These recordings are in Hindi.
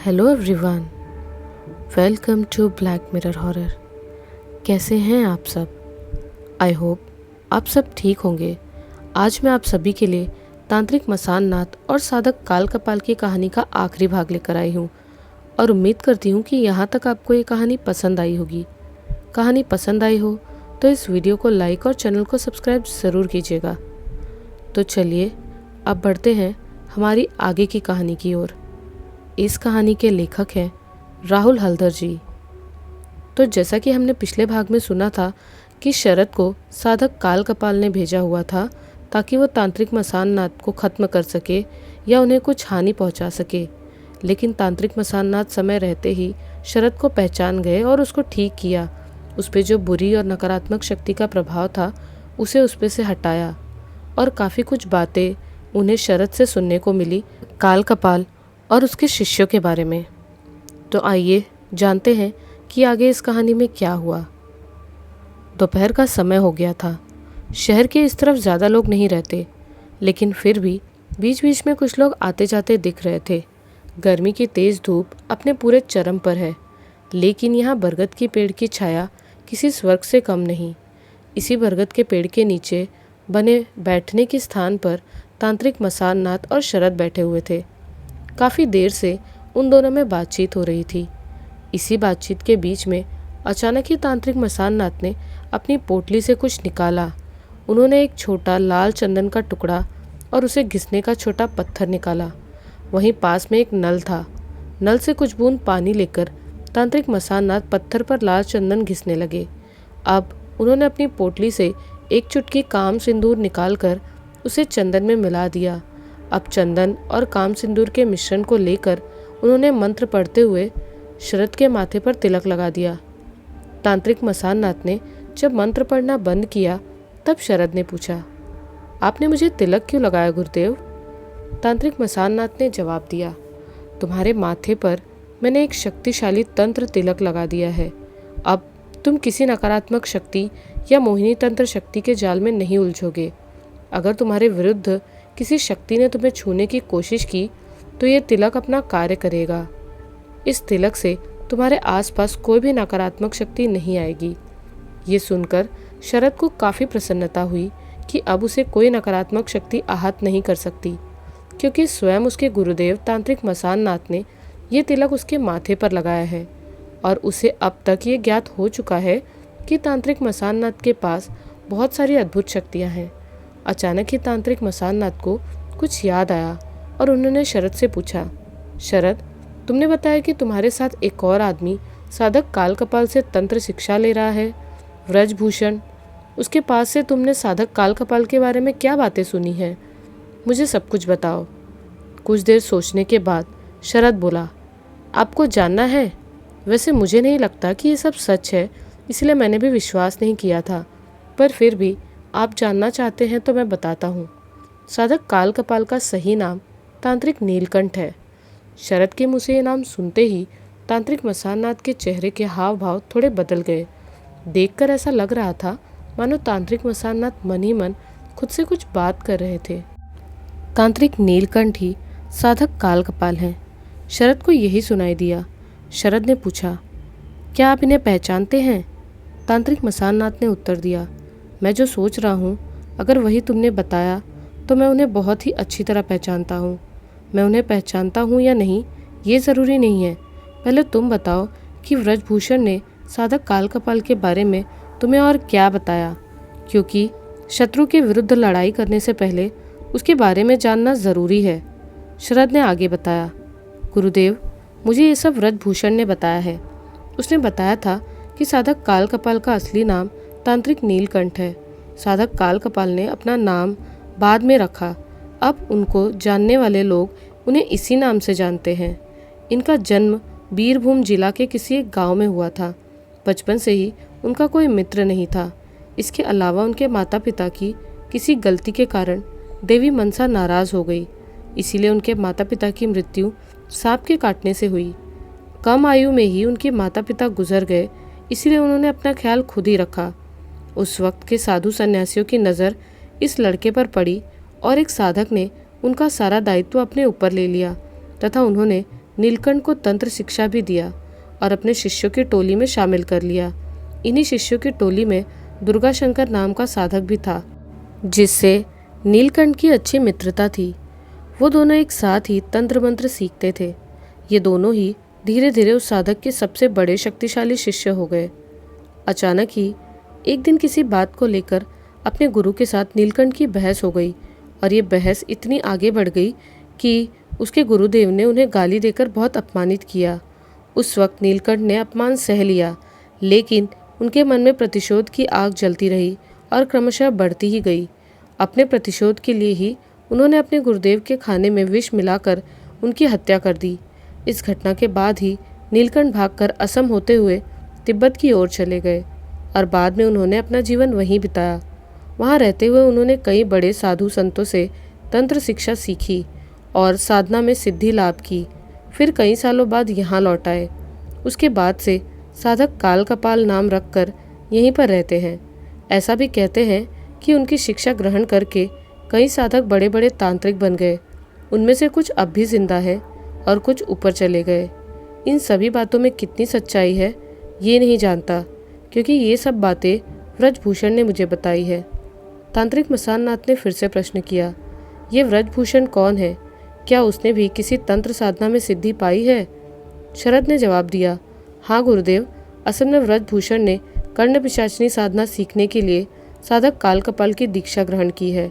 Hello everyone, welcome to Black Mirror Horror. कैसे हैं आप सब? आई होप आप सब ठीक होंगे। आज मैं आप सभी के लिए तांत्रिक मसान नाथ और साधक काल कपाल की कहानी का आखिरी भाग लेकर आई हूँ और उम्मीद करती हूँ कि यहाँ तक आपको ये कहानी पसंद आई होगी। कहानी पसंद आई हो तो इस वीडियो को लाइक और चैनल को सब्सक्राइब ज़रूर कीजिएगा। तो चलिए अब बढ़ते हैं हमारी आगे की कहानी की ओर। इस कहानी के लेखक हैं राहुल हल्दर जी। तो जैसा कि हमने पिछले भाग में सुना था कि शरद को साधक काल कपाल ने भेजा हुआ था ताकि वो तांत्रिक मसान नाथ को ख़त्म कर सके या उन्हें कुछ हानि पहुंचा सके, लेकिन तांत्रिक मसान नाथ समय रहते ही शरद को पहचान गए और उसको ठीक किया। उस पर जो बुरी और नकारात्मक शक्ति का प्रभाव था उसे उस पर से हटाया और काफ़ी कुछ बातें उन्हें शरद से सुनने को मिली काल कपाल और उसके शिष्यों के बारे में। तो आइए जानते हैं कि आगे इस कहानी में क्या हुआ। दोपहर का समय हो गया था। शहर के इस तरफ ज़्यादा लोग नहीं रहते, लेकिन फिर भी बीच बीच में कुछ लोग आते जाते दिख रहे थे। गर्मी की तेज़ धूप अपने पूरे चरम पर है, लेकिन यहाँ बरगद की पेड़ की छाया किसी स्वर्ग से कम नहीं। इसी बरगद के पेड़ के नीचे बने बैठने के स्थान पर तांत्रिक मसान नाथ और शरद बैठे हुए थे। काफ़ी देर से उन दोनों में बातचीत हो रही थी। इसी बातचीत के बीच में अचानक ही तांत्रिक मसान नाथ ने अपनी पोटली से कुछ निकाला। उन्होंने एक छोटा लाल चंदन का टुकड़ा और उसे घिसने का छोटा पत्थर निकाला। वहीं पास में एक नल था। नल से कुछ बूंद पानी लेकर तांत्रिक मसान नाथ पत्थर पर लाल चंदन घिसने लगे। अब उन्होंने अपनी पोटली से एक चुटकी काम सिंदूर निकालकर उसे चंदन में मिला दिया। अब चंदन और काम सिंदूर के मिश्रण को लेकर उन्होंने मंत्र पढ़ते हुए शरद के माथे पर तिलक लगा दिया। तांत्रिक मसान नाथ ने जब मंत्र पढ़ना बंद किया तब शरद ने पूछा, आपने मुझे तिलक क्यों लगाया गुरुदेव? तांत्रिक मसान नाथ ने जवाब दिया, तुम्हारे माथे पर मैंने एक शक्तिशाली तंत्र तिलक लगा दिया है। अब तुम किसी नकारात्मक शक्ति या मोहिनी तंत्र शक्ति के जाल में नहीं उलझोगे। अगर तुम्हारे विरुद्ध किसी शक्ति ने तुम्हें छूने की कोशिश की तो ये तिलक अपना कार्य करेगा। इस तिलक से तुम्हारे आसपास कोई भी नकारात्मक शक्ति नहीं आएगी। ये सुनकर शरद को काफ़ी प्रसन्नता हुई कि अब उसे कोई नकारात्मक शक्ति आहत नहीं कर सकती, क्योंकि स्वयं उसके गुरुदेव तांत्रिक मसान नाथ ने ये तिलक उसके माथे पर लगाया है और उसे अब तक ये ज्ञात हो चुका है कि तांत्रिक मसान नाथ के पास बहुत सारी अद्भुत शक्तियाँ हैं। अचानक ही तांत्रिक मसान नाथ को कुछ याद आया और उन्होंने शरद से पूछा, शरद, तुमने बताया कि तुम्हारे साथ एक और आदमी साधक काल कपाल से तंत्र शिक्षा ले रहा है, व्रजभूषण। उसके पास से तुमने साधक काल कपाल के बारे में क्या बातें सुनी हैं? मुझे सब कुछ बताओ। कुछ देर सोचने के बाद शरद बोला, आपको जानना है? वैसे मुझे नहीं लगता कि ये सब सच है, इसलिए मैंने भी विश्वास नहीं किया था, पर फिर भी आप जानना चाहते हैं तो मैं बताता हूँ। साधक काल कपाल का सही नाम तांत्रिक नीलकंठ है। शरद के मुँह से ये नाम सुनते ही तांत्रिक मसान नाथ के चेहरे के हाव भाव थोड़े बदल गए। देखकर ऐसा लग रहा था मानो तांत्रिक मसान नाथ मन ही मन खुद से कुछ बात कर रहे थे। तांत्रिक नीलकंठ ही साधक काल कपाल हैं। शरद को यही सुनाई दिया। शरद ने पूछा, क्या आप इन्हें पहचानते हैं? तांत्रिक मसान नाथ ने उत्तर दिया, मैं जो सोच रहा हूँ अगर वही तुमने बताया तो मैं उन्हें बहुत ही अच्छी तरह पहचानता हूँ। मैं उन्हें पहचानता हूँ या नहीं ये ज़रूरी नहीं है। पहले तुम बताओ कि व्रजभूषण ने साधक काल कपाल के बारे में तुम्हें और क्या बताया, क्योंकि शत्रु के विरुद्ध लड़ाई करने से पहले उसके बारे में जानना ज़रूरी है। शरद ने आगे बताया, गुरुदेव, मुझे ये सब व्रजभूषण ने बताया है। उसने बताया था कि साधक काल कपाल का असली नाम तांत्रिक नीलकंठ है। साधक काल कपाल ने अपना नाम बाद में रखा। अब उनको जानने वाले लोग उन्हें इसी नाम से जानते हैं। इनका जन्म बीरभूम जिला के किसी एक गांव में हुआ था। बचपन से ही उनका कोई मित्र नहीं था। इसके अलावा उनके माता पिता की किसी गलती के कारण देवी मनसा नाराज़ हो गई, इसीलिए उनके माता पिता की मृत्यु सांप के काटने से हुई। कम आयु में ही उनके माता पिता गुजर गए, इसीलिए उन्होंने अपना ख्याल खुद ही रखा। उस वक्त के साधु सन्यासियों की नज़र इस लड़के पर पड़ी और एक साधक ने उनका सारा दायित्व अपने ऊपर ले लिया तथा उन्होंने नीलकंठ को तंत्र शिक्षा भी दिया और अपने शिष्यों की टोली में शामिल कर लिया। इन्हीं शिष्यों की टोली में दुर्गा शंकर नाम का साधक भी था, जिससे नीलकंठ की अच्छी मित्रता थी। वो दोनों एक साथ ही तंत्र मंत्र सीखते थे। ये दोनों ही धीरे धीरे उस साधक के सबसे बड़े शक्तिशाली शिष्य हो गए। अचानक ही एक दिन किसी बात को लेकर अपने गुरु के साथ नीलकंठ की बहस हो गई और ये बहस इतनी आगे बढ़ गई कि उसके गुरुदेव ने उन्हें गाली देकर बहुत अपमानित किया। उस वक्त नीलकंठ ने अपमान सह लिया, लेकिन उनके मन में प्रतिशोध की आग जलती रही और क्रमशः बढ़ती ही गई। अपने प्रतिशोध के लिए ही उन्होंने अपने गुरुदेव के खाने में विष मिलाकर उनकी हत्या कर दी। इस घटना के बाद ही नीलकंठ भागकर असम होते हुए तिब्बत की ओर चले गए और बाद में उन्होंने अपना जीवन वहीं बिताया। वहाँ रहते हुए उन्होंने कई बड़े साधु संतों से तंत्र शिक्षा सीखी और साधना में सिद्धि लाभ की। फिर कई सालों बाद यहाँ लौट आए। उसके बाद से साधक काल कपाल नाम रखकर यहीं पर रहते हैं। ऐसा भी कहते हैं कि उनकी शिक्षा ग्रहण करके कई साधक बड़े बड़े तांत्रिक बन गए। उनमें से कुछ अब भी जिंदा है और कुछ ऊपर चले गए। इन सभी बातों में कितनी सच्चाई है ये नहीं जानता, क्योंकि ये सब बातें व्रजभूषण ने मुझे बताई है। तांत्रिक मसाननाथ ने फिर से प्रश्न किया, ये व्रजभूषण कौन है? क्या उसने भी किसी तंत्र साधना में सिद्धि पाई है? शरद ने जवाब दिया, हाँ गुरुदेव, असल में व्रजभूषण ने कर्ण पिशाचनी साधना सीखने के लिए साधक काल कपाल की दीक्षा ग्रहण की है।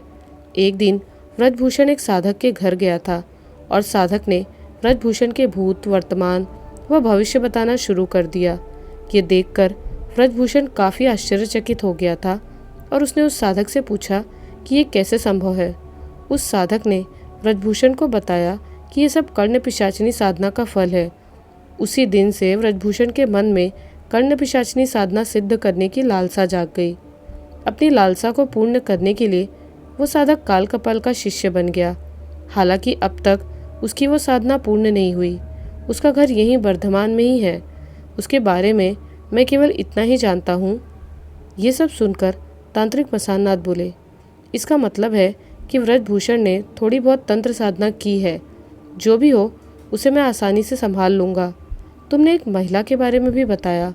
एक दिन व्रजभूषण एक साधक के घर गया था और साधक ने व्रजभूषण के भूत, वर्तमान व भविष्य बताना शुरू कर दिया। ये देखकर व्रजभूषण काफ़ी आश्चर्यचकित हो गया था और उसने उस साधक से पूछा कि ये कैसे संभव है। उस साधक ने व्रजभूषण को बताया कि ये सब कर्ण पिशाचनी साधना का फल है। उसी दिन से व्रजभूषण के मन में कर्ण पिशाचनी साधना सिद्ध करने की लालसा जाग गई। अपनी लालसा को पूर्ण करने के लिए वो साधक काल कपाल का शिष्य बन गया। हालांकि अब तक उसकी वो साधना पूर्ण नहीं हुई। उसका घर यहीं वर्धमान में ही है। उसके बारे में मैं केवल इतना ही जानता हूँ। ये सब सुनकर तांत्रिक मसाननाथ बोले, इसका मतलब है कि व्रजभूषण ने थोड़ी बहुत तंत्र साधना की है। जो भी हो उसे मैं आसानी से संभाल लूँगा। तुमने एक महिला के बारे में भी बताया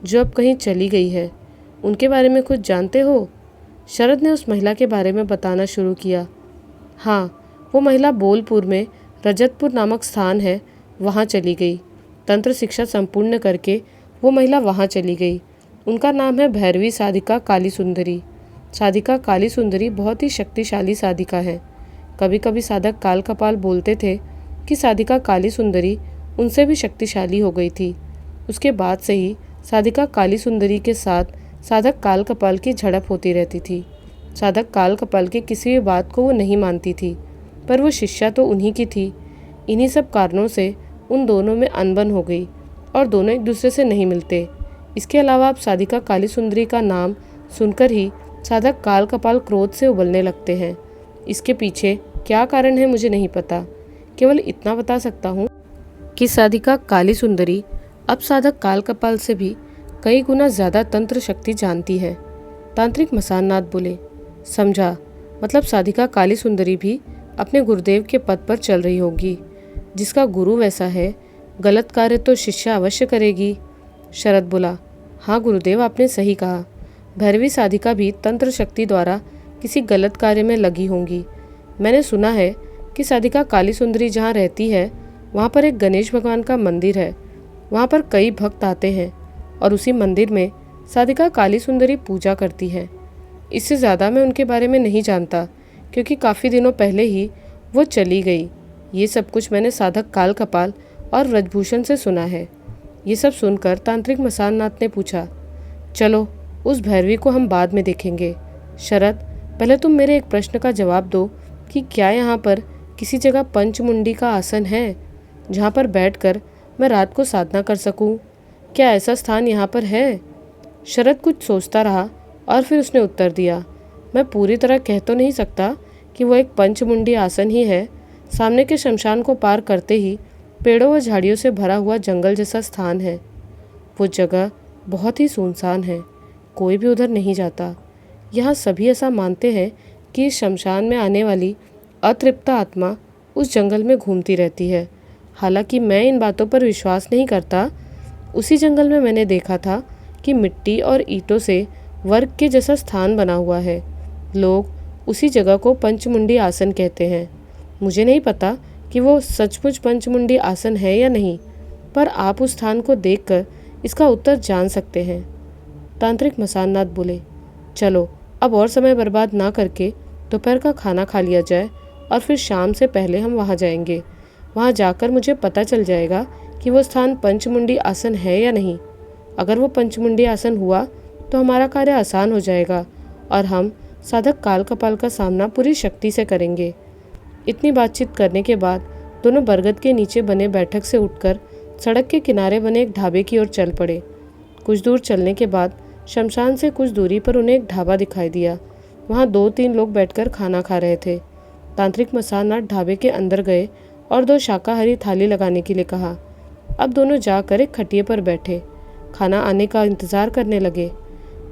जो अब कहीं चली गई है। उनके बारे में कुछ जानते हो? शरद ने उस महिला के बारे में बताना शुरू किया। हाँ, वो महिला बोलपुर में रजतपुर नामक स्थान है, वहाँ चली गई। तंत्र शिक्षा संपूर्ण करके वो महिला वहाँ चली गई। उनका नाम है भैरवी साधिका काली सुंदरी। साधिका काली सुंदरी बहुत ही शक्तिशाली साधिका है। कभी कभी साधक काल कपाल बोलते थे कि साधिका काली सुंदरी उनसे भी शक्तिशाली हो गई थी। उसके बाद से ही साधिका काली सुंदरी के साथ साधक काल कपाल की झड़प होती रहती थी। साधक काल कपाल की किसी भी बात को वो नहीं मानती थी, पर वो शिष्या तो उन्हीं की थी। इन्हीं सब कारणों से उन दोनों में अनबन हो गई और दोनों एक दूसरे से नहीं मिलते। इसके अलावा अब साधिका काली सुंदरी का नाम सुनकर ही साधक काल कपाल क्रोध से उबलने लगते हैं। इसके पीछे क्या कारण है मुझे नहीं पता। केवल इतना बता सकता हूँ कि साधिका काली सुंदरी अब साधक काल कपाल से भी कई गुना ज़्यादा तंत्र शक्ति जानती है। तांत्रिक मसाननाथ बोले, समझा, मतलब साधिका काली सुंदरी भी अपने गुरुदेव के पद पर चल रही होगी। जिसका गुरु वैसा है, गलत कार्य तो शिष्या अवश्य करेगी। शरद बोला, हाँ गुरुदेव, आपने सही कहा। भैरवी साधिका भी तंत्र शक्ति द्वारा किसी गलत कार्य में लगी होंगी। मैंने सुना है कि साधिका काली सुंदरी जहाँ रहती है वहाँ पर एक गणेश भगवान का मंदिर है। वहाँ पर कई भक्त आते हैं और उसी मंदिर में साधिका काली सुंदरी पूजा करती है। इससे ज़्यादा मैं उनके बारे में नहीं जानता, क्योंकि काफ़ी दिनों पहले ही वो चली गई। ये सब कुछ मैंने साधक काल कपाल और व्रजभूषण से सुना है। ये सब सुनकर तांत्रिक मसाननाथ ने पूछा, चलो उस भैरवी को हम बाद में देखेंगे। शरद, पहले तुम मेरे एक प्रश्न का जवाब दो कि क्या यहाँ पर किसी जगह पंचमुंडी का आसन है जहाँ पर बैठकर मैं रात को साधना कर सकूँ? क्या ऐसा स्थान यहाँ पर है? शरद कुछ सोचता रहा और फिर उसने उत्तर दिया, मैं पूरी तरह कह तो नहीं सकता कि वो एक पंचमुंडी आसन ही है। सामने के शमशान को पार करते ही पेड़ों व झाड़ियों से भरा हुआ जंगल जैसा स्थान है। वो जगह बहुत ही सुनसान है, कोई भी उधर नहीं जाता। यहाँ सभी ऐसा मानते हैं कि इस शमशान में आने वाली अतृप्त आत्मा उस जंगल में घूमती रहती है हालांकि मैं इन बातों पर विश्वास नहीं करता। उसी जंगल में मैंने देखा था कि मिट्टी और ईंटों से वर्ग के जैसा स्थान बना हुआ है। लोग उसी जगह को पंचमुंडी आसन कहते हैं। मुझे नहीं पता कि वो सचमुच पंचमुंडी आसन है या नहीं, पर आप उस स्थान को देखकर इसका उत्तर जान सकते हैं। तांत्रिक मसाननाथ बोले, चलो अब और समय बर्बाद ना करके दोपहर का खाना खा लिया जाए और फिर शाम से पहले हम वहाँ जाएंगे। वहाँ जाकर मुझे पता चल जाएगा कि वो स्थान पंचमुंडी आसन है या नहीं। अगर वो पंचमुंडी आसन हुआ तो हमारा कार्य आसान हो जाएगा और हम साधक काल कपाल का सामना पूरी शक्ति से करेंगे। इतनी बातचीत करने के बाद दोनों बरगद के नीचे बने बैठक से उठकर सड़क के किनारे बने एक ढाबे की ओर चल पड़े। कुछ दूर चलने के बाद शमशान से कुछ दूरी पर उन्हें एक ढाबा दिखाई दिया। वहाँ 2-3 लोग बैठकर खाना खा रहे थे। तांत्रिक मसाननाथ ढाबे के अंदर गए और 2 शाकाहारी थाली लगाने के लिए कहा। अब दोनों जाकर एक खटिये पर बैठे खाना आने का इंतज़ार करने लगे।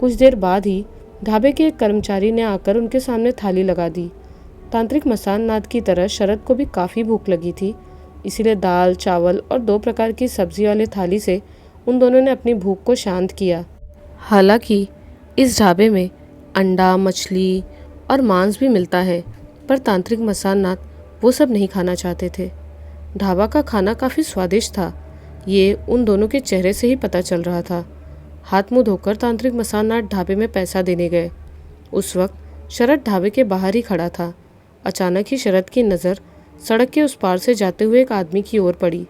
कुछ देर बाद ही ढाबे के एक कर्मचारी ने आकर उनके सामने थाली लगा दी। तांत्रिक मसाननाथ की तरह शरद को भी काफ़ी भूख लगी थी, इसीलिए दाल, चावल और 2 प्रकार की सब्जी वाले थाली से उन दोनों ने अपनी भूख को शांत किया। हालांकि इस ढाबे में अंडा, मछली और मांस भी मिलता है, पर तांत्रिक मसाननाथ वो सब नहीं खाना चाहते थे। ढाबा का खाना काफ़ी स्वादिष्ट था, ये उन दोनों के चेहरे से ही पता चल रहा था। हाथ मुंह धोकर तांत्रिक मसाननाथ ढाबे में पैसा देने गए। उस वक्त शरद ढाबे के बाहर ही खड़ा था। अचानक ही शरद की नज़र सड़क के उस पार से जाते हुए एक आदमी की ओर पड़ी।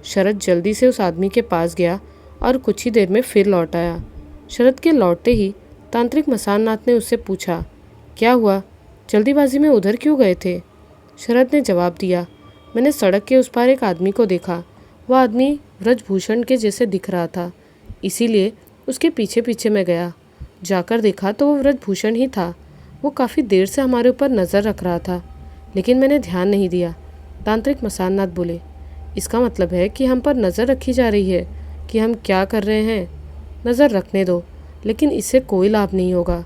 शरद जल्दी से उस आदमी के पास गया और कुछ ही देर में फिर लौट आया। शरद के लौटते ही तांत्रिक मसाननाथ ने उससे पूछा, क्या हुआ, जल्दीबाजी में उधर क्यों गए थे? शरद ने जवाब दिया, मैंने सड़क के उस पार एक आदमी को देखा। वह आदमी व्रजभूषण के जैसे दिख रहा था, इसीलिए उसके पीछे पीछे मैं गया। जाकर देखा तो वो व्रजभूषण ही था। वो काफ़ी देर से हमारे ऊपर नज़र रख रहा था, लेकिन मैंने ध्यान नहीं दिया। तांत्रिक मसाननाथ बोले, इसका मतलब है कि हम पर नज़र रखी जा रही है कि हम क्या कर रहे हैं। नज़र रखने दो, लेकिन इससे कोई लाभ नहीं होगा।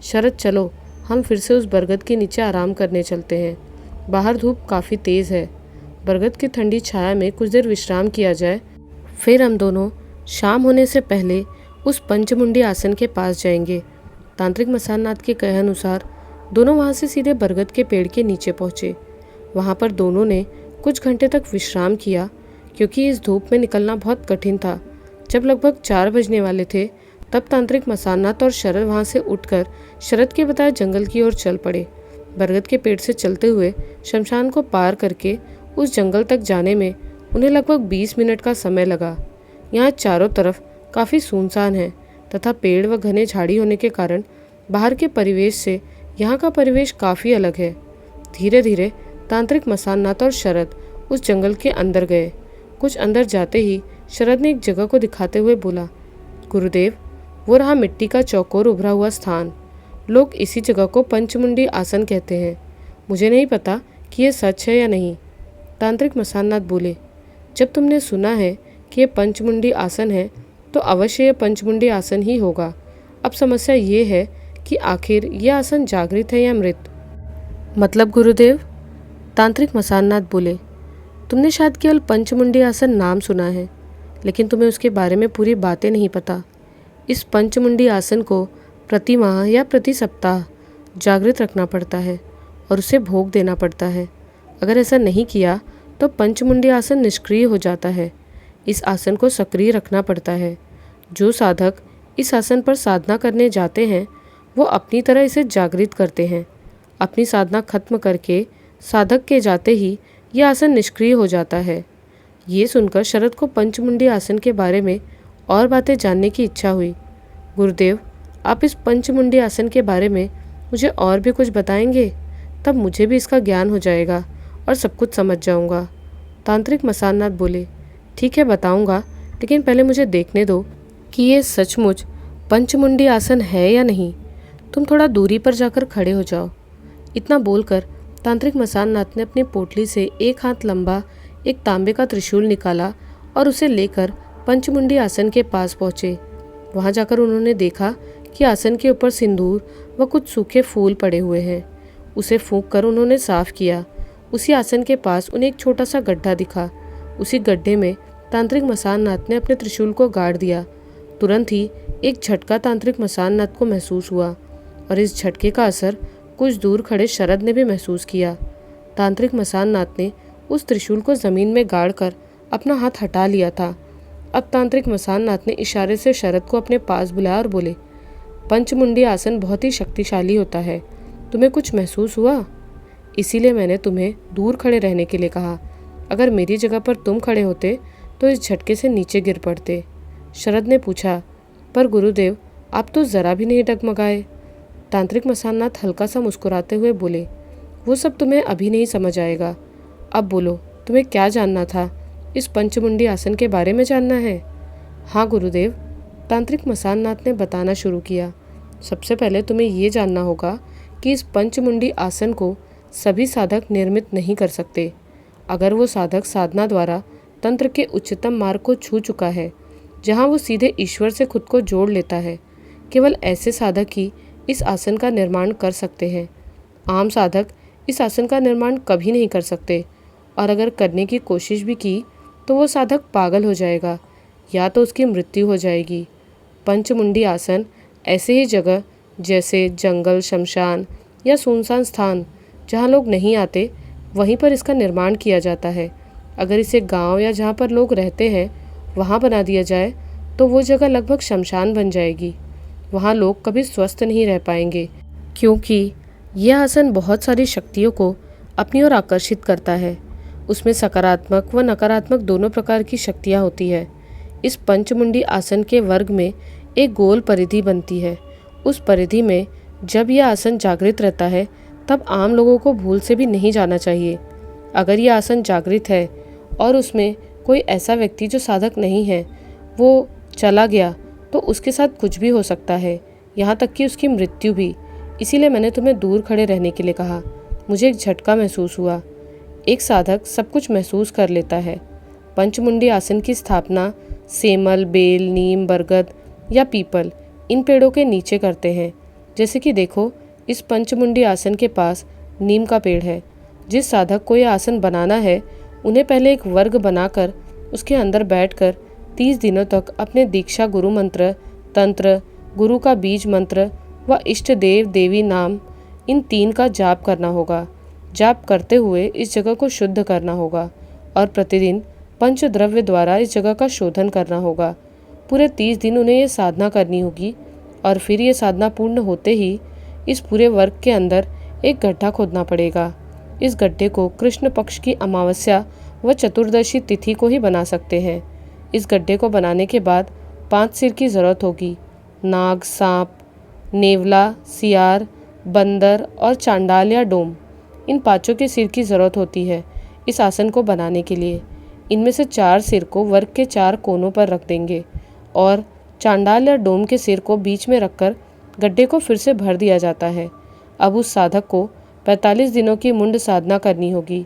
शरद, चलो हम फिर से उस बरगद के नीचे आराम करने चलते हैं। बाहर धूप काफ़ी तेज़ है। बरगद की ठंडी छाया में कुछ देर विश्राम किया जाए, फिर हम दोनों शाम होने से पहले उस पंचमुंडी आसन के पास जाएंगे। तांत्रिक मसाननाथ के कहे अनुसार दोनों वहाँ से सीधे बरगद के पेड़ के नीचे पहुँचे। वहाँ पर दोनों ने कुछ घंटे तक विश्राम किया, क्योंकि इस धूप में निकलना बहुत कठिन था। जब लगभग 4 बजने वाले थे, तब तांत्रिक मसाननाथ और शरद वहाँ से उठकर शरद के बताए जंगल की ओर चल पड़े। बरगद के पेड़ से चलते हुए शमशान को पार करके उस जंगल तक जाने में उन्हें लगभग 20 मिनट का समय लगा। यहाँ चारों तरफ काफ़ी सुनसान है तथा पेड़ व घने झाड़ी होने के कारण बाहर के परिवेश से यहाँ का परिवेश काफ़ी अलग है। धीरे धीरे तांत्रिक मसाननाथ और शरद उस जंगल के अंदर गए। कुछ अंदर जाते ही शरद ने एक जगह को दिखाते हुए बोला, गुरुदेव, वो रहा मिट्टी का चौकोर उभरा हुआ स्थान। लोग इसी जगह को पंचमुंडी आसन कहते हैं। मुझे नहीं पता कि ये सच है या नहीं। तांत्रिक मसाननाथ बोले, जब तुमने सुना है कि ये पंचमुंडी आसन है तो अवश्य ये पंचमुंडी आसन ही होगा। अब समस्या ये है कि आखिर यह आसन जागृत है या मृत। मतलब गुरुदेव? तांत्रिक मसाननाथ बोले, तुमने शायद केवल पंचमुंडी आसन नाम सुना है, लेकिन तुम्हें उसके बारे में पूरी बातें नहीं पता। इस पंचमुंडी आसन को प्रति माह या प्रति सप्ताह जागृत रखना पड़ता है और उसे भोग देना पड़ता है। अगर ऐसा नहीं किया तो पंचमुंडी आसन निष्क्रिय हो जाता है। इस आसन को सक्रिय रखना पड़ता है। जो साधक इस आसन पर साधना करने जाते हैं वो अपनी तरह इसे जागृत करते हैं। अपनी साधना खत्म करके साधक के जाते ही यह आसन निष्क्रिय हो जाता है। ये सुनकर शरद को पंचमुंडी आसन के बारे में और बातें जानने की इच्छा हुई। गुरुदेव, आप इस पंचमुंडी आसन के बारे में मुझे और भी कुछ बताएंगे? तब मुझे भी इसका ज्ञान हो जाएगा और सब कुछ समझ जाऊंगा। तांत्रिक मसाननाथ बोले, ठीक है बताऊंगा, लेकिन पहले मुझे देखने दो कि ये सचमुच पंचमुंडी आसन है या नहीं। तुम थोड़ा दूरी पर जाकर खड़े हो जाओ। इतना बोलकर तांत्रिक मसाननाथ ने अपनी पोटली से एक हाथ लंबा एक तांबे का त्रिशूल निकाला और उसे लेकर पंचमुंडी आसन के पास पहुँचे। वहाँ जाकर उन्होंने देखा कि आसन के ऊपर सिंदूर व कुछ सूखे फूल पड़े हुए हैं। उसे फूंक कर उन्होंने साफ किया। उसी आसन के पास उन्हें एक छोटा सा गड्ढा दिखा। उसी गड्ढे में तांत्रिक मसाननाथ ने अपने त्रिशूल को गाड़ दिया। तुरंत ही एक झटका तांत्रिक मसाननाथ को महसूस हुआ और इस झटके का असर कुछ दूर खड़े शरद ने भी महसूस किया। तांत्रिक मसाननाथ ने उस त्रिशूल को जमीन में गाड़कर अपना हाथ हटा लिया था। अब तांत्रिक मसाननाथ ने इशारे से शरद को अपने पास बुलाया और बोले, पंचमुंडी आसन बहुत ही शक्तिशाली होता है, तुम्हें कुछ महसूस हुआ? इसीलिए मैंने तुम्हें दूर खड़े रहने के लिए कहा। अगर मेरी जगह पर तुम खड़े होते तो इस झटके से नीचे गिर पड़ते। शरद ने पूछा, पर गुरुदेव आप तो ज़रा भी नहीं डगमगाए। तांत्रिक मसाननाथ हल्का सा मुस्कुराते हुए बोले, वो सब तुम्हें अभी नहीं समझ आएगा। अब बोलो, तुम्हें क्या जानना था? इस पंचमुंडी आसन के बारे में जानना है? हाँ गुरुदेव, तांत्रिक मसाननाथ ने बताना शुरू किया। सबसे पहले तुम्हें ये जानना होगा कि इस पंचमुंडी आसन को सभी साधक निर्मित नहीं कर सकते। अगर वो साधक साधना द्वारा तंत्र के उच्चतम मार्ग को छू चुका है, जहाँ वो सीधे ईश्वर से खुद को जोड़ लेता है, केवल ऐसे साधक ही इस आसन का निर्माण कर सकते हैं। आम साधक इस आसन का निर्माण कभी नहीं कर सकते, और अगर करने की कोशिश भी की तो वो साधक पागल हो जाएगा या तो उसकी मृत्यु हो जाएगी। पंचमुंडी आसन ऐसे ही जगह जैसे जंगल, शमशान या सुनसान स्थान जहाँ लोग नहीं आते, वहीं पर इसका निर्माण किया जाता है। अगर इसे गांव या जहाँ पर लोग रहते हैं वहाँ बना दिया जाए तो वो जगह लगभग शमशान बन जाएगी। वहाँ लोग कभी स्वस्थ नहीं रह पाएंगे, क्योंकि यह आसन बहुत सारी शक्तियों को अपनी ओर आकर्षित करता है। उसमें सकारात्मक व नकारात्मक दोनों प्रकार की शक्तियाँ होती है। इस पंचमुंडी आसन के वर्ग में एक गोल परिधि बनती है। उस परिधि में जब यह आसन जागृत रहता है तब आम लोगों को भूल से भी नहीं जाना चाहिए। अगर यह आसन जागृत है और उसमें कोई ऐसा व्यक्ति जो साधक नहीं है वो चला गया तो उसके साथ कुछ भी हो सकता है, यहाँ तक कि उसकी मृत्यु भी। इसीलिए मैंने तुम्हें दूर खड़े रहने के लिए कहा। मुझे एक झटका महसूस हुआ। एक साधक सब कुछ महसूस कर लेता है। पंचमुंडी आसन की स्थापना सेमल, बेल, नीम, बरगद या पीपल इन पेड़ों के नीचे करते हैं। जैसे कि देखो, इस पंचमुंडी आसन के पास नीम का पेड़ है। जिस साधक को यह आसन बनाना है उन्हें पहले एक वर्ग बनाकर उसके अंदर बैठकर 30 दिनों तक अपने दीक्षा गुरु मंत्र, तंत्र, गुरु का बीज मंत्र व इष्ट देव देवी नाम इन 3 का जाप करना होगा। जाप करते हुए इस जगह को शुद्ध करना होगा और प्रतिदिन पंचद्रव्य द्वारा इस जगह का शोधन करना होगा। पूरे 30 दिन उन्हें ये साधना करनी होगी और फिर ये साधना पूर्ण होते ही इस पूरे वर्ग के अंदर एक गड्ढा खोदना पड़ेगा। इस गड्ढे को कृष्ण पक्ष की अमावस्या व चतुर्दशी तिथि को ही बना सकते हैं। इस गड्ढे को बनाने के बाद 5 सिर की ज़रूरत होगी। नाग, सांप, नेवला, सियार, बंदर और चांडाल या डोम, इन 5 के सिर की ज़रूरत होती है इस आसन को बनाने के लिए। इनमें से 4 सिर को वर्ग के 4 कोनों पर रख देंगे और चांडाल या डोम के सिर को बीच में रखकर गड्ढे को फिर से भर दिया जाता है। अब उस साधक को 45 दिनों की मुंड साधना करनी होगी।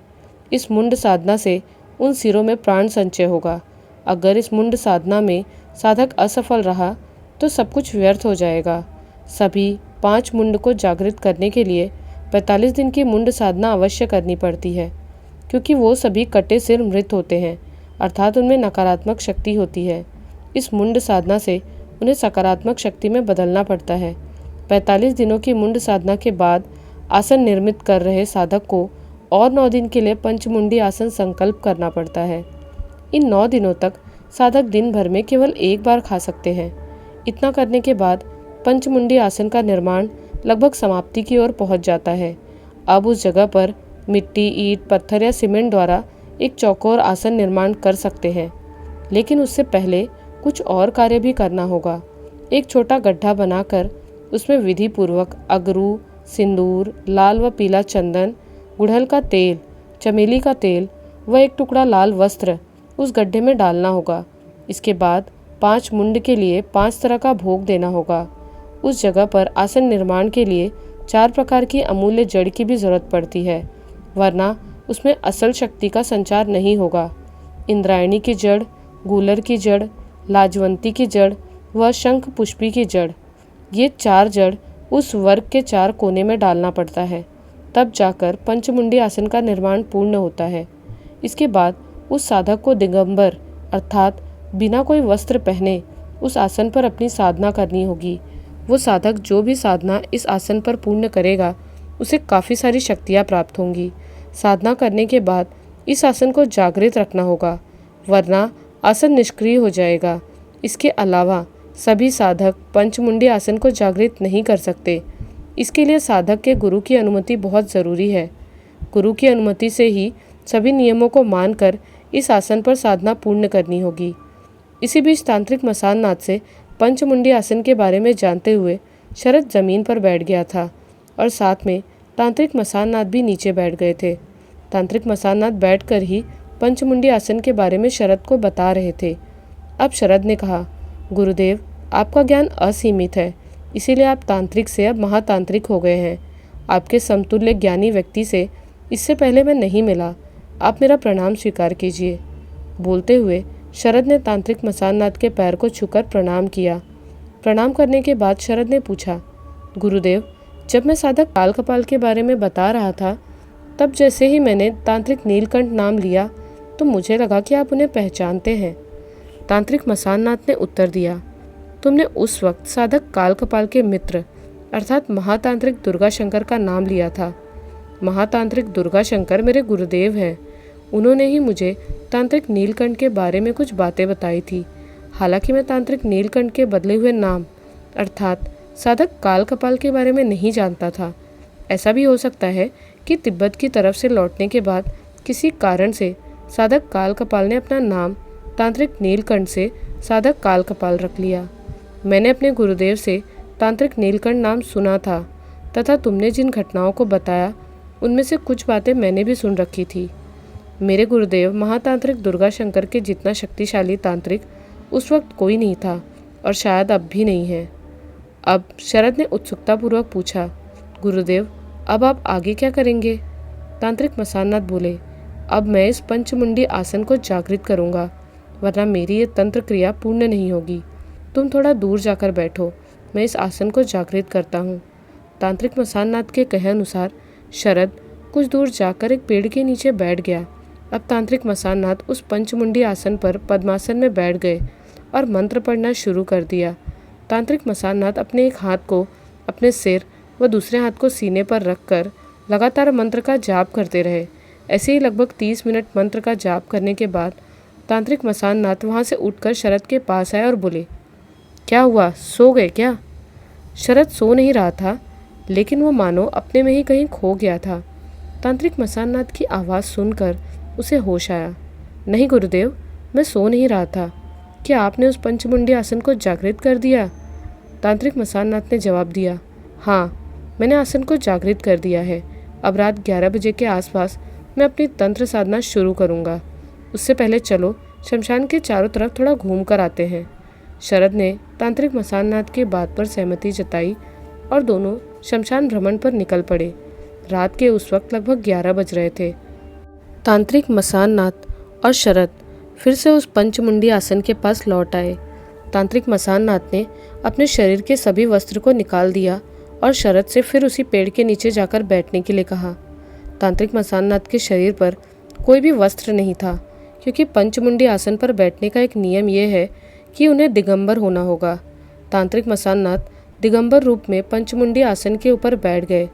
इस मुंड साधना से उन सिरों में प्राण संचय होगा। अगर इस मुंड साधना में साधक असफल रहा तो सब कुछ व्यर्थ हो जाएगा। सभी 5 मुंड को जागृत करने के लिए 45 दिन की मुंड साधना अवश्य करनी पड़ती है, क्योंकि वो सभी कटे सिर मृत होते हैं, अर्थात उनमें नकारात्मक शक्ति होती है। इस मुंड साधना से उन्हें सकारात्मक शक्ति में बदलना पड़ता है। 45 दिनों की मुंड साधना के बाद आसन निर्मित कर रहे साधक को और 9 दिन के लिए पंचमुंडी आसन संकल्प करना पड़ता है। इन 9 दिनों तक साधक दिन भर में केवल एक बार खा सकते हैं। इतना करने के बाद पंचमुंडी आसन का निर्माण लगभग समाप्ति की ओर पहुंच जाता है। अब उस जगह पर मिट्टी, ईंट, पत्थर या सीमेंट द्वारा एक चौकोर आसन निर्माण कर सकते हैं, लेकिन उससे पहले कुछ और कार्य भी करना होगा। एक छोटा गड्ढा बनाकर उसमें विधि पूर्वक अगरू, सिंदूर, लाल व पीला चंदन, गुड़हल का तेल, चमेली का तेल व एक टुकड़ा लाल वस्त्र उस गड्ढे में डालना होगा। इसके बाद 5 मुंड के लिए 5 तरह का भोग देना होगा। उस जगह पर आसन निर्माण के लिए 4 प्रकार की अमूल्य जड़ की भी जरूरत पड़ती है, वरना उसमें असल शक्ति का संचार नहीं होगा। इंद्रायणी की जड़, गूलर की जड़, लाजवंती की जड़ व शंख पुष्पी की जड़, ये 4 जड़ उस वर्ग के 4 कोने में डालना पड़ता है। तब जाकर पंचमुंडी आसन का निर्माण पूर्ण होता है। इसके बाद उस साधक को दिगंबर अर्थात बिना कोई वस्त्र पहने उस आसन पर अपनी साधना करनी होगी। वो साधक जो भी साधना इस आसन पर पूर्ण करेगा उसे काफ़ी सारी शक्तियाँ प्राप्त होंगी। साधना करने के बाद इस आसन को जागृत रखना होगा, वरना आसन निष्क्रिय हो जाएगा। इसके अलावा सभी साधक पंचमुंडी आसन को जागृत नहीं कर सकते। इसके लिए साधक के गुरु की अनुमति बहुत ज़रूरी है। गुरु की अनुमति से ही सभी नियमों को मानकर इस आसन पर साधना पूर्ण करनी होगी। इसी बीच तांत्रिक मसाननाथ से पंचमुंडी आसन के बारे में जानते हुए शरद जमीन पर बैठ गया था और साथ में तांत्रिक मसाननाथ भी नीचे बैठ गए थे। तांत्रिक मसाननाथ बैठकर ही पंचमुंडी आसन के बारे में शरद को बता रहे थे। अब शरद ने कहा, गुरुदेव, आपका ज्ञान असीमित है, इसीलिए आप तांत्रिक से अब महातांत्रिक हो गए हैं। आपके समतुल्य ज्ञानी व्यक्ति से इससे पहले मैं नहीं मिला। आप मेरा प्रणाम स्वीकार कीजिए। बोलते हुए शरद ने तांत्रिक मसाननाथ के पैर को छूकर प्रणाम किया। प्रणाम करने के बाद शरद ने पूछा, गुरुदेव, जब मैं साधक काल कपाल के बारे में बता रहा था तब जैसे ही मैंने तांत्रिक नीलकंठ नाम लिया तो मुझे लगा कि आप उन्हें पहचानते हैं। तांत्रिक मसाननाथ ने उत्तर दिया, तुमने उस वक्त साधक काल कपाल के मित्र अर्थात महातांत्रिक दुर्गा शंकर का नाम लिया था। महातांत्रिक दुर्गा शंकर मेरे गुरुदेव हैं। उन्होंने ही मुझे तांत्रिक नीलकंठ के बारे में कुछ बातें बताई थी। हालांकि मैं तांत्रिक नीलकंठ के बदले हुए नाम अर्थात साधक काल कपाल के बारे में नहीं जानता था। ऐसा भी हो सकता है कि तिब्बत की तरफ से लौटने के बाद किसी कारण से साधक काल कपाल ने अपना नाम तांत्रिक नीलकंठ से साधक काल कपाल रख लिया। मैंने अपने गुरुदेव से तांत्रिक नीलकंठ नाम सुना था तथा तुमने जिन घटनाओं को बताया उनमें से कुछ बातें मैंने भी सुन रखी थी। मेरे गुरुदेव महातांत्रिक दुर्गा शंकर के जितना शक्तिशाली तांत्रिक उस वक्त कोई नहीं था और शायद अब भी नहीं है। अब शरद ने उत्सुकतापूर्वक पूछा, गुरुदेव, अब आप आगे क्या करेंगे? तांत्रिक मसाननाथ बोले, अब मैं इस पंचमुंडी आसन को जागृत करूंगा, वरना मेरी ये तंत्र क्रिया पूर्ण नहीं होगी। तुम थोड़ा दूर जाकर बैठो, मैं इस आसन को जागृत करता हूँ। तांत्रिक मसाननाथ के कहे अनुसार शरद कुछ दूर जाकर एक पेड़ के नीचे बैठ गया। अब तांत्रिक मसाननाथ उस पंचमुंडी आसन पर पद्मासन में बैठ गए और मंत्र पढ़ना शुरू कर दिया। तांत्रिक मसाननाथ अपने एक हाथ को अपने सिर व दूसरे हाथ को सीने पर रखकर लगातार मंत्र का जाप करते रहे। ऐसे ही लगभग 30 मिनट मंत्र का जाप करने के बाद तांत्रिक मसाननाथ वहाँ से उठकर शरद के पास आए और बोले, क्या हुआ, सो गए क्या? शरद सो नहीं रहा था, लेकिन वो मानो अपने में ही कहीं खो गया था। तांत्रिक मसाननाथ की आवाज़ सुनकर उसे होश आया। नहीं गुरुदेव, मैं सो नहीं रहा था। क्या आपने उस पंचमुंडी आसन को जागृत कर दिया? तांत्रिक मसाननाथ ने जवाब दिया, हाँ, मैंने आसन को जागृत कर दिया है। अब रात 11 बजे के आसपास मैं अपनी तंत्र साधना शुरू करूँगा। उससे पहले चलो शमशान के चारों तरफ थोड़ा घूम कर आते हैं। शरद ने तांत्रिक मसाननाथ की बात पर सहमति जताई और दोनों शमशान भ्रमण पर निकल पड़े। रात के उस वक्त लगभग 11 बज रहे थे। तांत्रिक मसाननाथ और शरद फिर से उस पंचमुंडी आसन के पास लौट आए। तांत्रिक मसाननाथ ने अपने शरीर के सभी वस्त्र को निकाल दिया और शरद से फिर उसी पेड़ के नीचे जाकर बैठने के लिए कहा। तांत्रिक मसाननाथ के शरीर पर कोई भी वस्त्र नहीं था, क्योंकि पंचमुंडी आसन पर बैठने का एक नियम यह है कि उन्हें दिगंबर होना होगा। तांत्रिक मसाननाथ दिगंबर रूप में पंचमुंडी आसन के ऊपर बैठ गए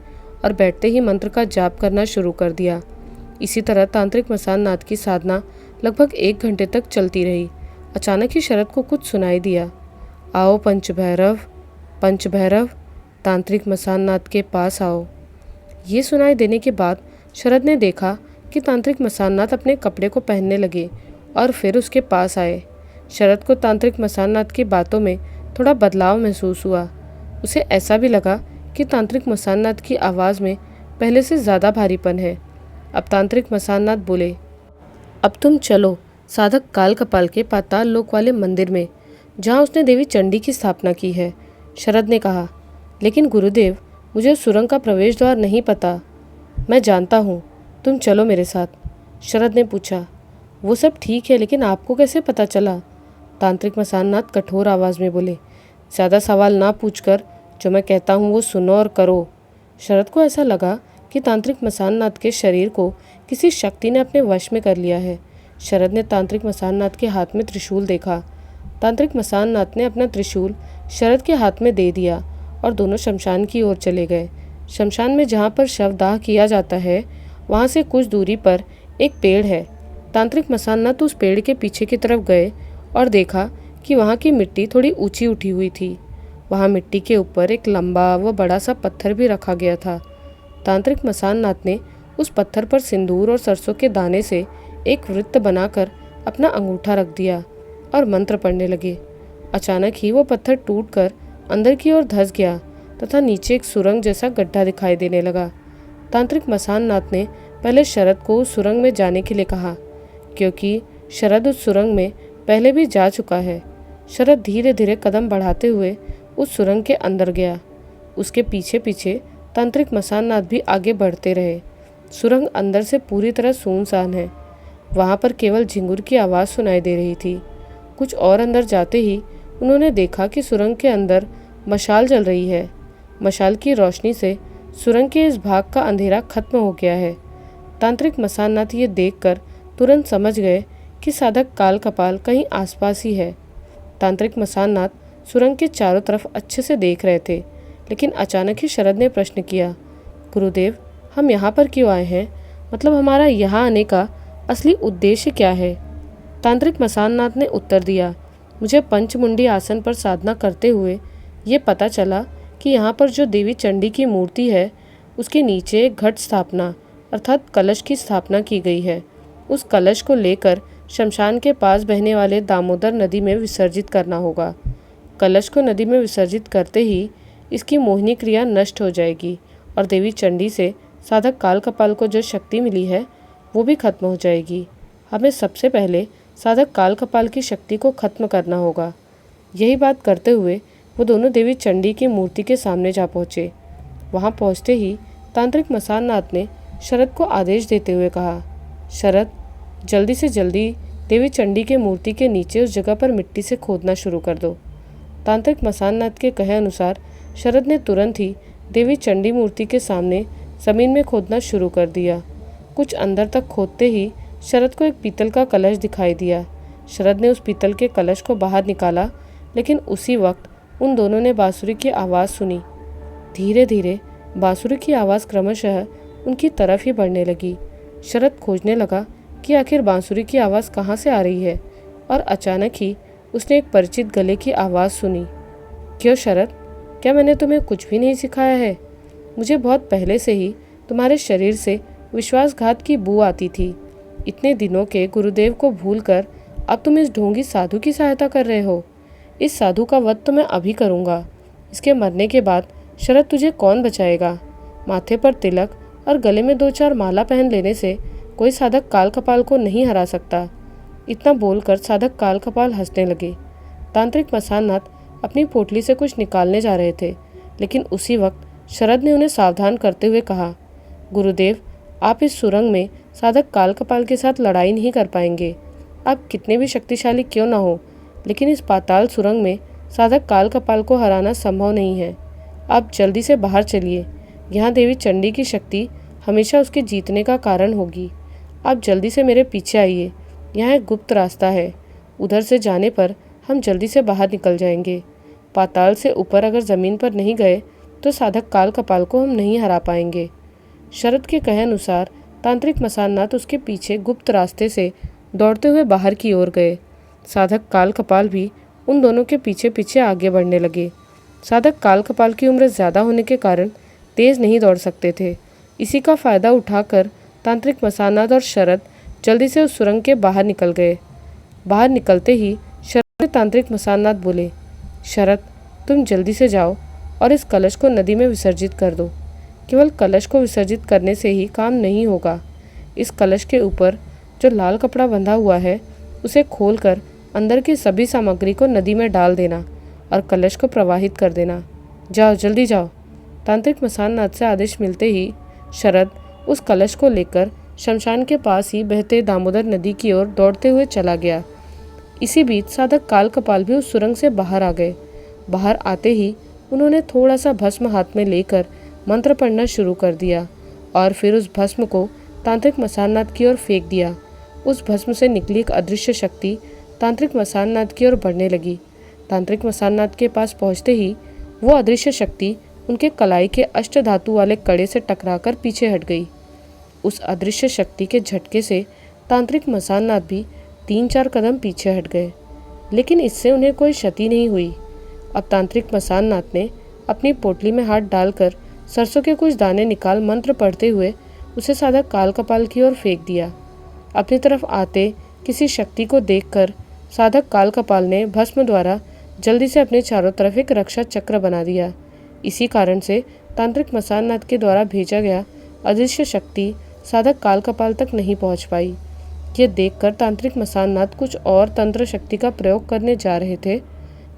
और बैठते ही मंत्र का जाप करना शुरू कर दिया। इसी तरह तांत्रिक मसाननाथ की साधना लगभग 1 घंटे तक चलती रही। अचानक ही शरद को कुछ सुनाई दिया, आओ पंचभैरव, पंचभैरव, तांत्रिक मसाननाथ के पास आओ। ये सुनाई देने के बाद शरद ने देखा कि तांत्रिक मसाननाथ अपने कपड़े को पहनने लगे और फिर उसके पास आए। शरद को तांत्रिक मसाननाथ की बातों में थोड़ा बदलाव महसूस हुआ। उसे ऐसा भी लगा कि तांत्रिक मसाननाथ की आवाज़ में पहले से ज़्यादा भारीपन है। अब तांत्रिक मसाननाथ बोले, अब तुम चलो साधक काल कपाल के पाताल लोक वाले मंदिर में, जहाँ उसने देवी चंडी की स्थापना की है। शरद ने कहा, लेकिन गुरुदेव, मुझे सुरंग का प्रवेश द्वार नहीं पता। मैं जानता हूँ, तुम चलो मेरे साथ। शरद ने पूछा, वो सब ठीक है, लेकिन आपको कैसे पता चला? तांत्रिक मसाननाथ कठोर आवाज़ में बोले, ज़्यादा सवाल ना पूछकर जो मैं कहता हूँ वो सुनो और करो। शरद को ऐसा लगा कि तांत्रिक मसाननाथ के शरीर को किसी शक्ति ने अपने वश में कर लिया है। शरद ने तांत्रिक मसाननाथ के हाथ में त्रिशूल देखा। तांत्रिक मसाननाथ ने अपना त्रिशूल शरद के हाथ में दे दिया और दोनों शमशान की ओर चले गए। शमशान में जहाँ पर शवदाह किया जाता है वहाँ से कुछ दूरी पर एक पेड़ है। तांत्रिक मसाननाथ उस पेड़ के पीछे की तरफ गए और देखा कि वहाँ की मिट्टी थोड़ी ऊंची उठी हुई थी। वहाँ मिट्टी के ऊपर एक लंबा व बड़ा सा पत्थर भी रखा गया था। तांत्रिक मसाननाथ ने उस पत्थर पर सिंदूर और सरसों के दाने से एक वृत्त बनाकर अपना अंगूठा रख दिया और मंत्र पढ़ने लगे। अचानक ही वो पत्थर टूटकर अंदर की ओर धंस गया तथा नीचे एक सुरंग जैसा गड्ढा दिखाई देने लगा। तांत्रिक मसाननाथ ने पहले शरद को उस सुरंग में जाने के लिए कहा, क्योंकि शरद उस सुरंग में पहले भी जा चुका है। शरद धीरे धीरे कदम बढ़ाते हुए उस सुरंग के अंदर गया। उसके पीछे पीछे तांत्रिक मसाननाथ भी आगे बढ़ते रहे। सुरंग अंदर से पूरी तरह सुनसान है। वहाँ पर केवल झिंगुर की आवाज़ सुनाई दे रही थी। कुछ और अंदर जाते ही उन्होंने देखा कि सुरंग के अंदर मशाल जल रही है। मशाल की रोशनी से सुरंग के इस भाग का अंधेरा खत्म हो गया है। तांत्रिक मसाननाथ ये देखकर तुरंत समझ गए कि साधक काल कपाल कहीं आसपास ही है। तांत्रिक मसाननाथ सुरंग के चारों तरफ अच्छे से देख रहे थे, लेकिन अचानक ही शरद ने प्रश्न किया, गुरुदेव, हम यहाँ पर क्यों आए हैं? मतलब हमारा यहाँ आने का असली उद्देश्य क्या है? तांत्रिक मसाननाथ ने उत्तर दिया, मुझे पंचमुंडी आसन पर साधना करते हुए ये पता चला कि यहाँ पर जो देवी चंडी की मूर्ति है उसके नीचे एक घट स्थापना अर्थात कलश की स्थापना की गई है। उस कलश को लेकर शमशान के पास बहने वाले दामोदर नदी में विसर्जित करना होगा। कलश को नदी में विसर्जित करते ही इसकी मोहिनी क्रिया नष्ट हो जाएगी और देवी चंडी से साधक काल कपाल को जो शक्ति मिली है वो भी खत्म हो जाएगी। हमें सबसे पहले साधक काल कपाल की शक्ति को खत्म करना होगा। यही बात करते हुए वो दोनों देवी चंडी की मूर्ति के सामने जा पहुँचे। वहाँ पहुँचते ही तांत्रिक मसाननाथ ने शरद को आदेश देते हुए कहा, शरद, जल्दी से जल्दी देवी चंडी के मूर्ति के नीचे उस जगह पर मिट्टी से खोदना शुरू कर दो। तांत्रिक मसाननाथ के कहे अनुसार शरद ने तुरंत ही देवी चंडी मूर्ति के सामने ज़मीन में खोदना शुरू कर दिया। कुछ अंदर तक खोदते ही शरद को एक पीतल का कलश दिखाई दिया। शरद ने उस पीतल के कलश को बाहर निकाला, लेकिन उसी वक्त उन दोनों ने बांसुरी की आवाज़ सुनी। धीरे धीरे बांसुरी की आवाज़ क्रमशः उनकी तरफ ही बढ़ने लगी। शरद खोजने लगा कि आखिर बांसुरी की आवाज़ कहाँ से आ रही है, और अचानक ही उसने एक परिचित गले की आवाज़ सुनी। क्यों शरद, क्या मैंने तुम्हें कुछ भी नहीं सिखाया है? मुझे बहुत पहले से ही तुम्हारे शरीर से विश्वासघात की बू आती थी। इतने दिनों के गुरुदेव को भूलकर अब तुम इस ढोंगी साधु की सहायता कर रहे हो। इस साधु का वध तो मैं अभी करूँगा। इसके मरने के बाद शरद तुझे कौन बचाएगा? माथे पर तिलक और गले में 2-4 माला पहन लेने से कोई साधक काल कपाल को नहीं हरा सकता। इतना बोलकर साधक काल कपाल हंसने लगे। तांत्रिक मसाननाथ अपनी पोटली से कुछ निकालने जा रहे थे, लेकिन उसी वक्त शरद ने उन्हें सावधान करते हुए कहा, गुरुदेव, आप इस सुरंग में साधक काल कपाल के साथ लड़ाई नहीं कर पाएंगे। आप कितने भी शक्तिशाली क्यों ना हो, लेकिन इस पाताल सुरंग में साधक काल कपाल को हराना संभव नहीं है। आप जल्दी से बाहर चलिए। यहाँ देवी चंडी की शक्ति हमेशा उसके जीतने का कारण होगी। आप जल्दी से मेरे पीछे आइए। यहाँ एक गुप्त रास्ता है, उधर से जाने पर हम जल्दी से बाहर निकल जाएंगे। पाताल से ऊपर अगर ज़मीन पर नहीं गए तो साधक काल कपाल को हम नहीं हरा पाएंगे। शरद के कहे अनुसार तांत्रिक मसाननाथ उसके पीछे गुप्त रास्ते से दौड़ते हुए बाहर की ओर गए। साधक काल कपाल भी उन दोनों के पीछे पीछे आगे बढ़ने लगे। साधक काल कपाल की उम्र ज़्यादा होने के कारण तेज़ नहीं दौड़ सकते थे। इसी का फ़ायदा उठाकर तांत्रिक मसाननाथ और शरद जल्दी से उस सुरंग के बाहर निकल गए। बाहर निकलते ही शरद तांत्रिक मसाननाथ बोले, शरद, तुम जल्दी से जाओ और इस कलश को नदी में विसर्जित कर दो। केवल कलश को विसर्जित करने से ही काम नहीं होगा। इस कलश के ऊपर जो लाल कपड़ा बंधा हुआ है उसे खोलकर अंदर की सभी सामग्री को नदी में डाल देना और कलश को प्रवाहित कर देना। जाओ, जल्दी जाओ। तांत्रिक मसाननाथ से आदेश मिलते ही शरद उस कलश को लेकर शमशान के पास ही बहते दामोदर नदी की ओर दौड़ते हुए चला गया। इसी बीच साधक काल कपाल भी उस सुरंग से बाहर आ गए। बाहर आते ही उन्होंने थोड़ा सा भस्म हाथ में लेकर मंत्र पढ़ना शुरू कर दिया और फिर उस भस्म को तांत्रिक मसाननाथ की ओर फेंक दिया। उस भस्म से निकली एक अदृश्य शक्ति तांत्रिक मसाननाथ की ओर बढ़ने लगी। तांत्रिक मसाननाथ के पास पहुंचते ही वो अदृश्य शक्ति उनके कलाई के अष्टधातु वाले कड़े से टकराकर पीछे हट गई। उस अदृश्य शक्ति के झटके से तांत्रिक मसाननाथ भी 3-4 कदम पीछे हट गए, लेकिन इससे उन्हें कोई क्षति नहीं हुई। अब तांत्रिक मसाननाथ ने अपनी पोटली में हाथ डालकर सरसों के कुछ दाने निकाल मंत्र पढ़ते हुए उसे साधक काल कपाल की ओर फेंक दिया। अपनी तरफ आते किसी शक्ति को देखकर साधक काल कपाल ने भस्म द्वारा जल्दी से अपने चारों तरफ एक रक्षा चक्र बना दिया। इसी कारण से तांत्रिक मसाननाथ के द्वारा भेजा गया अदृश्य शक्ति साधक काल कपाल तक नहीं पहुंच पाई। ये देखकर तांत्रिक मसाननाथ कुछ और तंत्र शक्ति का प्रयोग करने जा रहे थे,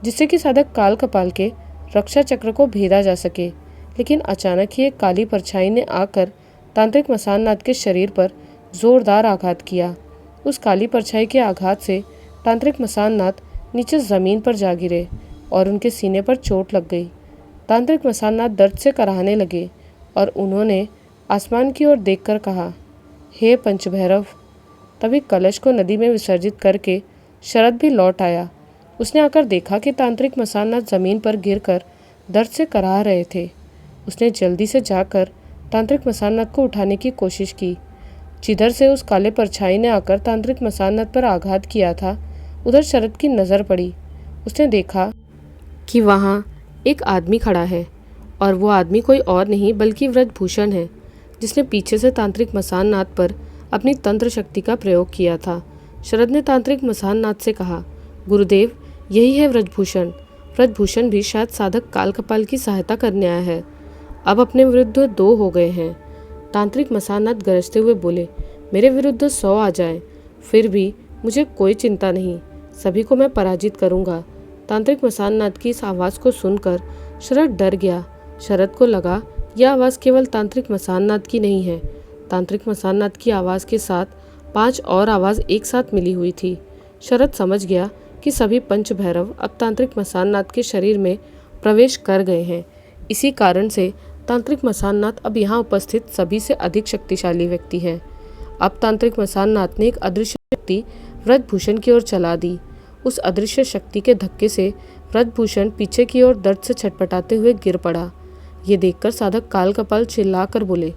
जिससे कि साधक काल कपाल के रक्षा चक्र को भेदा जा सके। लेकिन अचानक ही एक काली परछाई ने आकर तांत्रिक मसाननाथ के शरीर पर जोरदार आघात किया। उस काली परछाई के आघात से तांत्रिक मसाननाथ नीचे ज़मीन पर जा गिरे और उनके सीने पर चोट लग गई। तांत्रिक मसाननाथ दर्द से कराहने लगे और उन्होंने आसमान की ओर देखकर कहा, हे पंचभैरव। तभी कलश को नदी में विसर्जित करके शरद भी लौट आया। उसने आकर देखा कि तांत्रिक मसाननाथ ज़मीन पर गिरकर दर्द से कराह रहे थे। उसने जल्दी से जाकर तांत्रिक मसाननाथ को उठाने की कोशिश की। जिधर से उस काले परछाई ने आकर तांत्रिक मसाननाथ पर आघात किया था, उधर शरद की नज़र पड़ी। उसने देखा कि वहाँ एक आदमी खड़ा है और वो आदमी कोई और नहीं बल्कि व्रजभूषण है, जिसने पीछे से तांत्रिक मसाननाथ पर अपनी तंत्र शक्ति का प्रयोग किया था। शरद ने तांत्रिक मसाननाथ से कहा, गुरुदेव, यही है व्रजभूषण। व्रजभूषण भी शायद साधक काल कपाल की सहायता करने आया है। अब अपने विरुद्ध 2 हो गए हैं। तांत्रिक मसाननाथ गरजते हुए बोले, मेरे विरुद्ध 100 आ जाए, फिर भी मुझे कोई चिंता नहीं, सभी को मैं पराजित करूंगा। तांत्रिक मसाननाथ की इस आवाज़ को सुनकर शरद डर गया। शरद को लगा यह आवाज़ केवल तांत्रिक मसाननाथ की नहीं है। तांत्रिक मसाननाथ की आवाज़ के साथ 5 और आवाज़ एक साथ मिली हुई थी। शरद समझ गया कि सभी पंच भैरव अब तांत्रिक मसाननाथ के शरीर में प्रवेश कर गए हैं। इसी कारण से तांत्रिक मसाननाथ अब यहाँ उपस्थित सभी से अधिक शक्तिशाली व्यक्ति है। अब तांत्रिक मसाननाथ ने एक अदृश्य शक्ति व्रजभूषण की ओर चला दी। उस अदृश्य शक्ति के धक्के से व्रजभूषण पीछे की ओर दर्द से छटपटाते हुए गिर पड़ा। ये देखकर साधक काल कपाल चिल्लाकर बोले,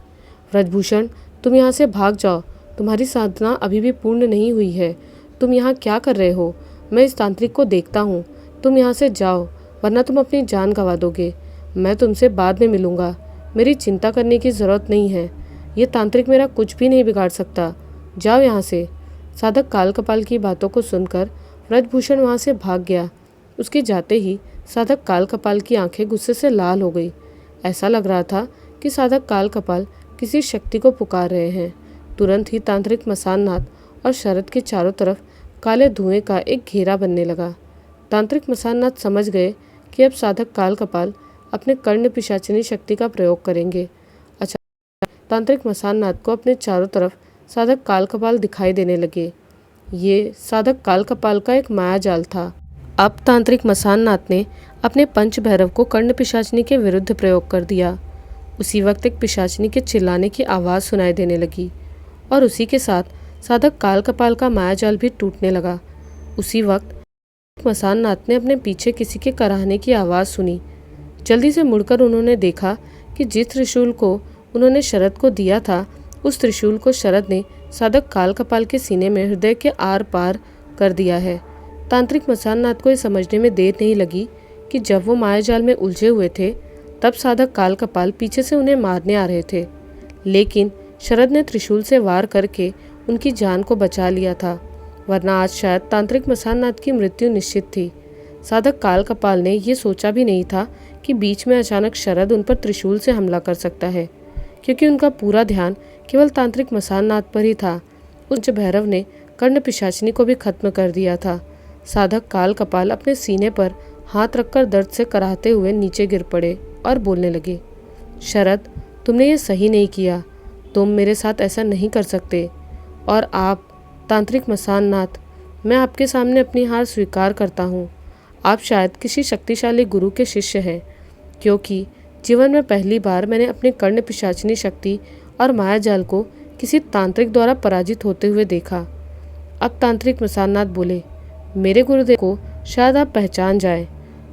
व्रजभूषण, तुम यहाँ से भाग जाओ, तुम्हारी साधना अभी भी पूर्ण नहीं हुई है। तुम यहाँ क्या कर रहे हो? मैं इस तांत्रिक को देखता हूँ। तुम यहाँ से जाओ, वरना तुम अपनी जान गंवा दोगे। मैं तुमसे बाद में मिलूँगा। मेरी चिंता करने की ज़रूरत नहीं है। ये तांत्रिक मेरा कुछ भी नहीं बिगाड़ सकता। जाओ यहाँ से। साधक काल कपाल की बातों को सुनकर व्रजभूषण वहाँ से भाग गया। उसके जाते ही साधक काल कपाल की आंखें गुस्से से लाल हो गई। ऐसा लग रहा था कि साधक काल कपाल किसी शक्ति को पुकार रहे हैं। तुरंत ही तांत्रिक मसाननाथ और शरद के चारों तरफ काले धुएं का एक घेरा बनने लगा। तांत्रिक मसाननाथ समझ गए कि अब साधक काल कपाल अपने कर्ण पिशाचिनी शक्ति का प्रयोग करेंगे। अच्छा, तांत्रिक मसाननाथ को अपने चारों तरफ साधक काल कपाल दिखाई देने लगे। ये साधक काल कपाल का एक माया जाल था। अब तांत्रिक मसाननाथ ने अपने पंच भैरव को कर्ण पिशाचिनी के विरुद्ध प्रयोग कर दिया। उसी वक्त एक पिशाचिनी के चिल्लाने की आवाज़ सुनाई देने लगी और उसी के साथ साधक काल कपाल का मायाजाल भी टूटने लगा। उसी वक्त मसाननाथ ने अपने पीछे किसी के कराहने की आवाज़ सुनी। जल्दी से मुड़कर उन्होंने देखा कि जिस त्रिशूल को उन्होंने शरद को दिया था, उस त्रिशूल को शरद ने साधक काल कपाल के सीने में हृदय के आर पार कर दिया है। तांत्रिक मसाननाथ को यह समझने में देर नहीं लगी कि जब वो मायाजाल में उलझे हुए थे, तब साधक काल कपाल पीछे से उन्हें मारने आ रहे थे, लेकिन शरद ने त्रिशूल से वार करके उनकी जान को बचा लिया था, वरना आज शायद तांत्रिक मसाननाथ की मृत्यु निश्चित थी। साधक काल कपाल ने यह सोचा भी नहीं था कि बीच में अचानक शरद उन पर त्रिशूल से हमला कर सकता है, क्योंकि उनका पूरा ध्यान केवल तांत्रिक मसाननाथ पर ही था। उच्च भैरव ने कर्ण पिशाचिनी को भी खत्म कर दिया था। साधक काल कपाल अपने सीने पर हाथ रखकर दर्द से कराहते हुए नीचे गिर पड़े और बोलने लगे, शरद, तुमने ये सही नहीं किया। तुम मेरे साथ ऐसा नहीं कर सकते। और आप, तांत्रिक मसाननाथ, मैं आपके सामने अपनी हार स्वीकार करता हूँ। आप शायद किसी शक्तिशाली गुरु के शिष्य हैं, क्योंकि जीवन में पहली बार मैंने अपनी कर्ण पिशाचिनी शक्ति और मायाजाल को किसी तांत्रिक द्वारा पराजित होते हुए देखा। अब तांत्रिक मसाननाथ बोले, मेरे गुरुदेव को शायद आप पहचान जाए।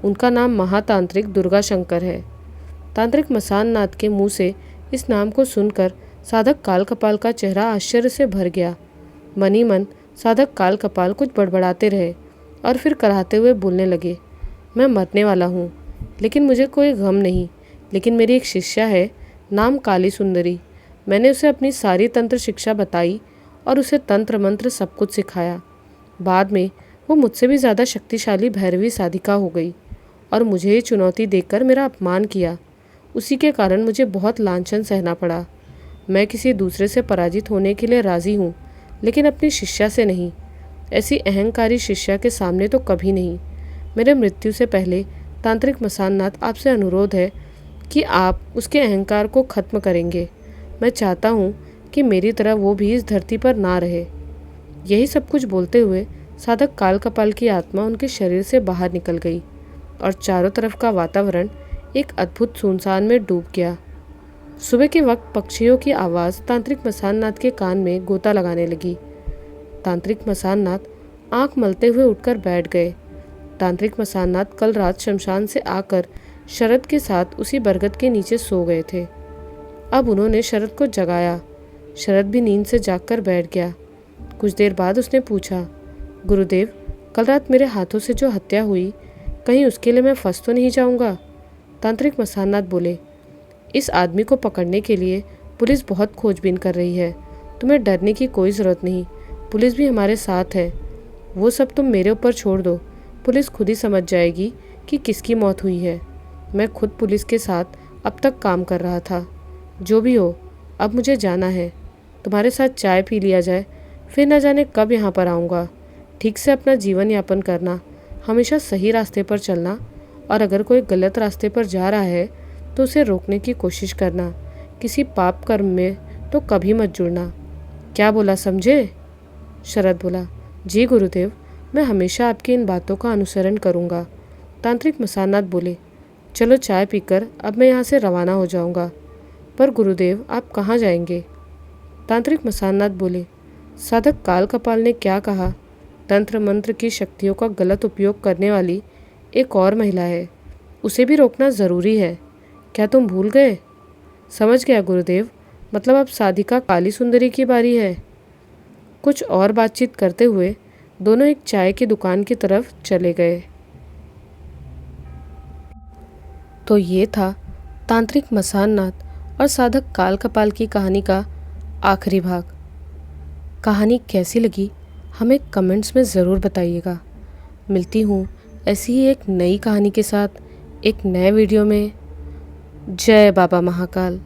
उनका नाम महातांत्रिक दुर्गा शंकर है। तांत्रिक मसाननाथ के मुंह से इस नाम को सुनकर साधक काल कपाल का चेहरा आश्चर्य से भर गया। मन ही मन साधक काल कपाल कुछ बड़बड़ाते रहे और फिर कराहते हुए बोलने लगे, मैं मरने वाला हूँ, लेकिन मुझे कोई गम नहीं। लेकिन मेरी एक शिष्या है, नाम काली सुंदरी। मैंने उसे अपनी सारी तंत्र शिक्षा बताई और उसे तंत्र मंत्र सब कुछ सिखाया। बाद में वो मुझसे भी ज़्यादा शक्तिशाली भैरवी साधिका हो गई और मुझे ये चुनौती देकर मेरा अपमान किया। उसी के कारण मुझे बहुत लांछन सहना पड़ा। मैं किसी दूसरे से पराजित होने के लिए राज़ी हूँ, लेकिन अपनी शिष्या से नहीं। ऐसी अहंकारी शिष्या के सामने तो कभी नहीं। मेरे मृत्यु से पहले तांत्रिक मसाननाथ आपसे अनुरोध है कि आप उसके अहंकार को खत्म करेंगे। मैं चाहता हूँ कि मेरी तरह वो भी इस धरती पर ना रहे। यही सब कुछ बोलते हुए साधक काल कपाल की आत्मा उनके शरीर से बाहर निकल गई और चारों तरफ का वातावरण एक अद्भुत सुनसान में डूब गया। सुबह के वक्त पक्षियों की आवाज़ तांत्रिक मसाननाथ के कान में गोता लगाने लगी। तांत्रिक मसाननाथ आंख मलते हुए उठकर बैठ गए। तांत्रिक मसाननाथ कल रात शमशान से आकर शरद के साथ उसी बरगद के नीचे सो गए थे। अब उन्होंने शरद को जगाया। शरद भी नींद से जागकर बैठ गया। कुछ देर बाद उसने पूछा, गुरुदेव, कल रात मेरे हाथों से जो हत्या हुई, कहीं उसके लिए मैं फंस तो नहीं जाऊंगा? तांत्रिक मसाननाथ बोले, इस आदमी को पकड़ने के लिए पुलिस बहुत खोजबीन कर रही है। तुम्हें डरने की कोई ज़रूरत नहीं। पुलिस भी हमारे साथ है। वो सब तुम मेरे ऊपर छोड़ दो। पुलिस खुद ही समझ जाएगी कि किसकी मौत हुई है। मैं खुद पुलिस के साथ अब तक काम कर रहा था। जो भी हो, अब मुझे जाना है। तुम्हारे साथ चाय पी लिया जाए, फिर न जाने कब यहाँ पर आऊँगा। ठीक से अपना जीवन यापन करना, हमेशा सही रास्ते पर चलना, और अगर कोई गलत रास्ते पर जा रहा है तो उसे रोकने की कोशिश करना। किसी पाप कर्म में तो कभी मत जुड़ना। क्या बोला, समझे? शरद बोला, जी गुरुदेव, मैं हमेशा आपकी इन बातों का अनुसरण करूँगा। तांत्रिक मसाननाथ बोले, चलो चाय पीकर अब मैं यहाँ से रवाना हो जाऊँगा। पर गुरुदेव, आप कहाँ जाएंगे? तांत्रिक मसाननाथ बोले, साधक काल कपाल ने क्या कहा? तंत्र मंत्र की शक्तियों का गलत उपयोग करने वाली एक और महिला है, उसे भी रोकना ज़रूरी है। क्या तुम भूल गए? समझ गया गुरुदेव, मतलब अब साधिका काली सुंदरी की बारी है। कुछ और बातचीत करते हुए दोनों एक चाय की दुकान की तरफ चले गए। तो ये था तांत्रिक मसाननाथ और साधक काल कपाल की कहानी का आखिरी भाग। कहानी कैसी लगी हमें कमेंट्स में ज़रूर बताइएगा। मिलती हूँ ऐसी ही एक नई कहानी के साथ एक नए वीडियो में। जय बाबा महाकाल।